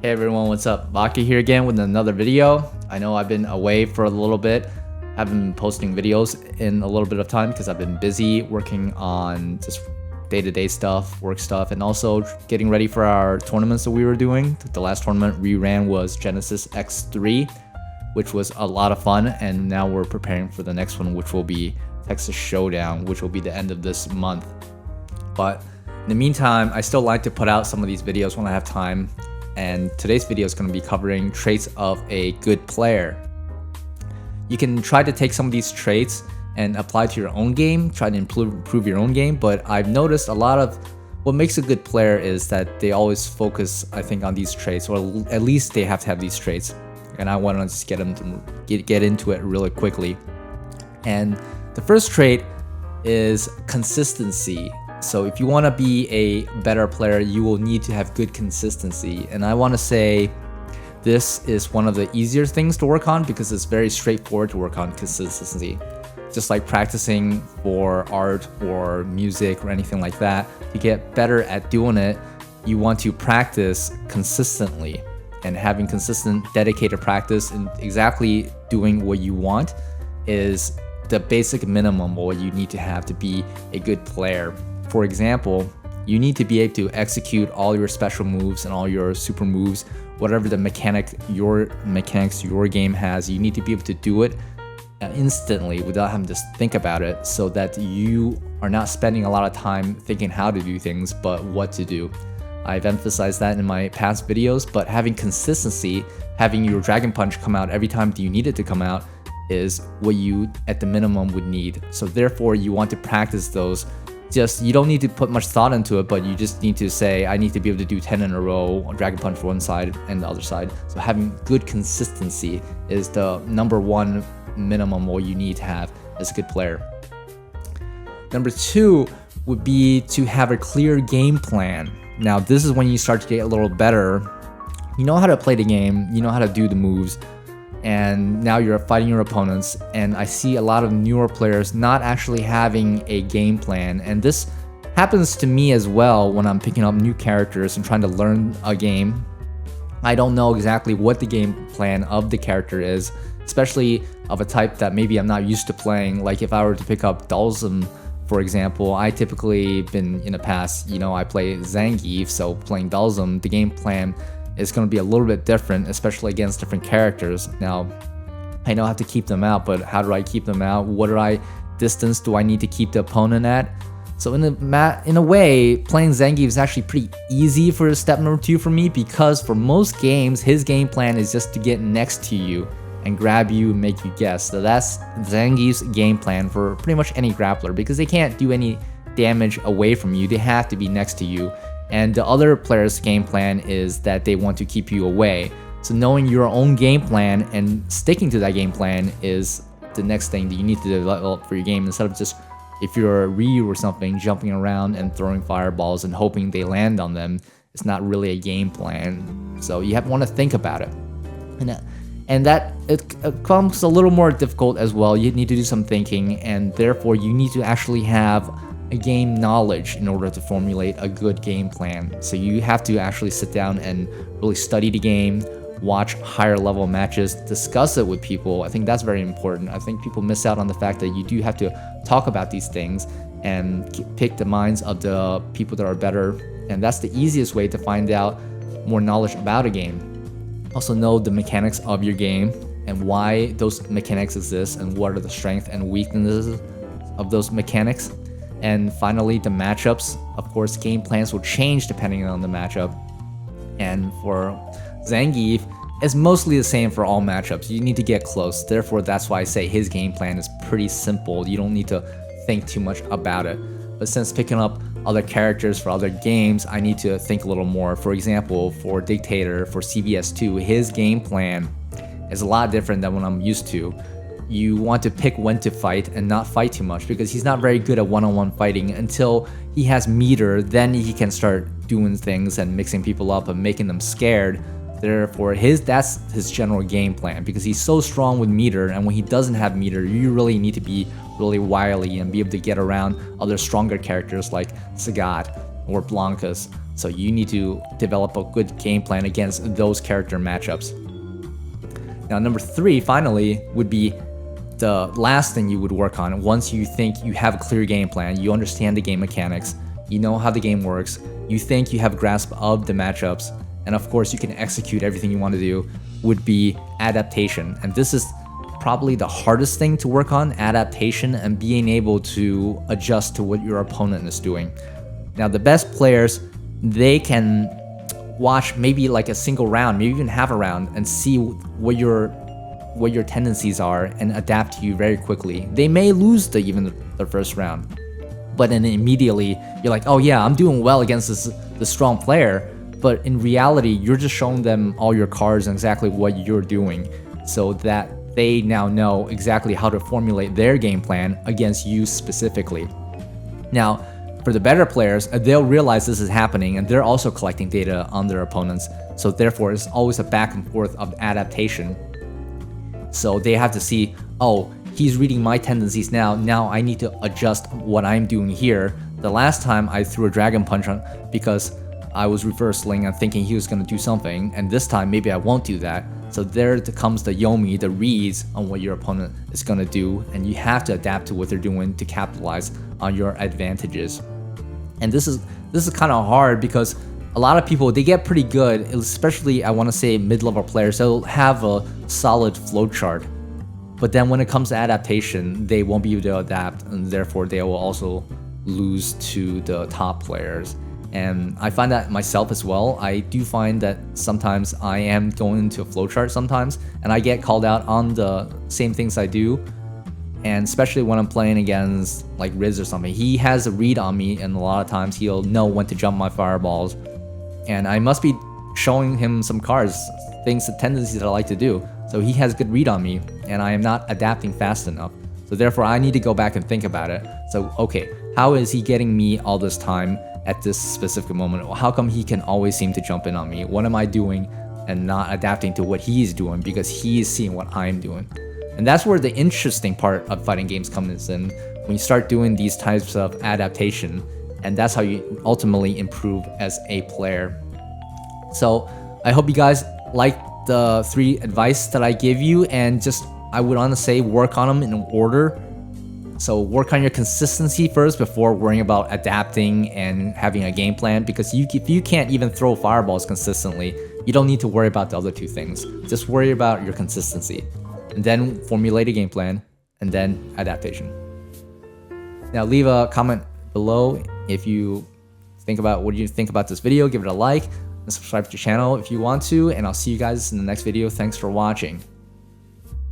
Hey everyone, what's up? Baka here again with another video. I know I've been away for a little bit. Haven't been posting videos in a little bit of time because I've been busy working on just day-to-day stuff, work stuff, and also getting ready for our tournaments that we were doing. The last tournament we ran was Genesis X3, which was a lot of fun, and now we're preparing for the next one, which will be Texas Showdown, which will be the end of this month. But in the meantime, I still like to put out some of these videos when I have time. And today's video is going to be covering traits of a good player. You can try to take some of these traits and apply to your own game, try to improve your own game, but I've noticed a lot of what makes a good player is that they always focus, I think, on these traits, or at least they have to have these traits. And I want to just get them to get into it really quickly. And the first trait is consistency. So if you want to be a better player, you will need to have good consistency. And I want to say this is one of the easier things to work on because it's very straightforward to work on consistency. Just like practicing for art or music or anything like that, to get better at doing it, you want to practice consistently. And having consistent, dedicated practice and exactly doing what you want is the basic minimum of what you need to have to be a good player. For example, you need to be able to execute all your special moves and all your super moves, whatever the mechanics your game has. You need to be able to do it instantly without having to think about it, so that you are not spending a lot of time thinking how to do things, but what to do. I've emphasized that in my past videos, but having consistency, having your Dragon Punch come out every time that you need it to come out, is what you at the minimum would need. So therefore, you want to practice those. You don't need to put much thought into it, but you just need to say, I need to be able to do 10 in a row, Dragon Punch for one side and the other side. So having good consistency is the number one minimum what you need to have as a good player. Number two would be to have a clear game plan. Now this is when you start to get a little better. You know how to play the game, you know how to do the moves, and now you're fighting your opponents, and I see a lot of newer players not actually having a game plan, and this happens to me as well when I'm picking up new characters and trying to learn a game. I don't know exactly what the game plan of the character is, especially of a type that maybe I'm not used to playing. Like if I were to pick up Dalsum, for example, I typically been in the past, I play Zangief, so playing Dalsum, the game plan is going to be a little bit different, especially against different characters. Now, I know I have to keep them out, but how do I keep them out? What distance do I need to keep the opponent at? So in a way, playing Zangief is actually pretty easy for step number 2 for me, because for most games, his game plan is just to get next to you and grab you and make you guess. So that's Zangief's game plan for pretty much any grappler, because they can't do any damage away from you. They have to be next to you. And the other player's game plan is that they want to keep you away. So knowing your own game plan and sticking to that game plan is the next thing that you need to develop for your game, instead of just, if you're a Ryu or something, jumping around and throwing fireballs and hoping they land on them. It's not really a game plan. So you want to think about it. And that it comes a little more difficult as well. You need to do some thinking, and therefore you need to actually have a game knowledge in order to formulate a good game plan. So you have to actually sit down and really study the game, watch higher level matches, discuss it with people. I think that's very important. I think people miss out on the fact that you do have to talk about these things and pick the minds of the people that are better, and that's the easiest way to find out more knowledge about a game. Also know the mechanics of your game and why those mechanics exist, and what are the strengths and weaknesses of those mechanics. And finally, the matchups. Of course, game plans will change depending on the matchup. And for Zangief, it's mostly the same for all matchups. You need to get close. Therefore, that's why I say his game plan is pretty simple. You don't need to think too much about it. But since picking up other characters for other games, I need to think a little more. For example, for Dictator, for CVS2, his game plan is a lot different than what I'm used to. You want to pick when to fight and not fight too much, because he's not very good at one-on-one fighting until he has meter. Then he can start doing things and mixing people up and making them scared. Therefore, that's his general game plan, because he's so strong with meter, and when he doesn't have meter, you really need to be really wily and be able to get around other stronger characters like Sagat or Blanca's. So you need to develop a good game plan against those character matchups. Now, number 3, finally, would be the last thing you would work on once you think you have a clear game plan, you understand the game mechanics, you know how the game works, you think you have a grasp of the matchups, and of course you can execute everything you want to do, would be adaptation. And this is probably the hardest thing to work on, adaptation and being able to adjust to what your opponent is doing. Now, the best players, they can watch maybe like a single round, maybe even half a round, and see what your tendencies are and adapt to you very quickly. They may lose even the first round, but then immediately you're like, oh yeah, I'm doing well against this strong player. But in reality, you're just showing them all your cards and exactly what you're doing, so that they now know exactly how to formulate their game plan against you specifically. Now, for the better players, they'll realize this is happening and they're also collecting data on their opponents. So therefore, it's always a back and forth of adaptation. So they have to see, oh, he's reading my tendencies now I need to adjust what I'm doing here. The last time I threw a dragon punch on because I was reversing and thinking he was going to do something, and this time maybe I won't do that. So there comes the Yomi, the reads on what your opponent is going to do, and you have to adapt to what they're doing to capitalize on your advantages. And this is kind of hard because a lot of people, they get pretty good, especially I want to say mid-level players. They'll have a solid flowchart, but then when it comes to adaptation, they won't be able to adapt, and therefore they will also lose to the top players. And I find that myself as well. I do find that sometimes I am going into a flowchart sometimes, and I get called out on the same things I do. And especially when I'm playing against like Riz or something, he has a read on me, and a lot of times he'll know when to jump my fireballs. And I must be showing him some cards, things, the tendencies that I like to do. So he has good read on me, and I am not adapting fast enough. So therefore, I need to go back and think about it. So, okay, how is he getting me all this time at this specific moment? How come he can always seem to jump in on me? What am I doing and not adapting to what he's doing because he is seeing what I'm doing? And that's where the interesting part of fighting games comes in, when you start doing these types of adaptation, and that's how you ultimately improve as a player. So I hope you guys like the 3 advice that I give you, and just, I would want to say, work on them in order. So work on your consistency first before worrying about adapting and having a game plan, because if you can't even throw fireballs consistently, you don't need to worry about the other 2 things. Just worry about your consistency, and then formulate a game plan, and then adaptation. Now leave a comment below if you think about what you think about this video. Give it a like and subscribe to the channel if you want to, and I'll see you guys in the next video. Thanks for watching.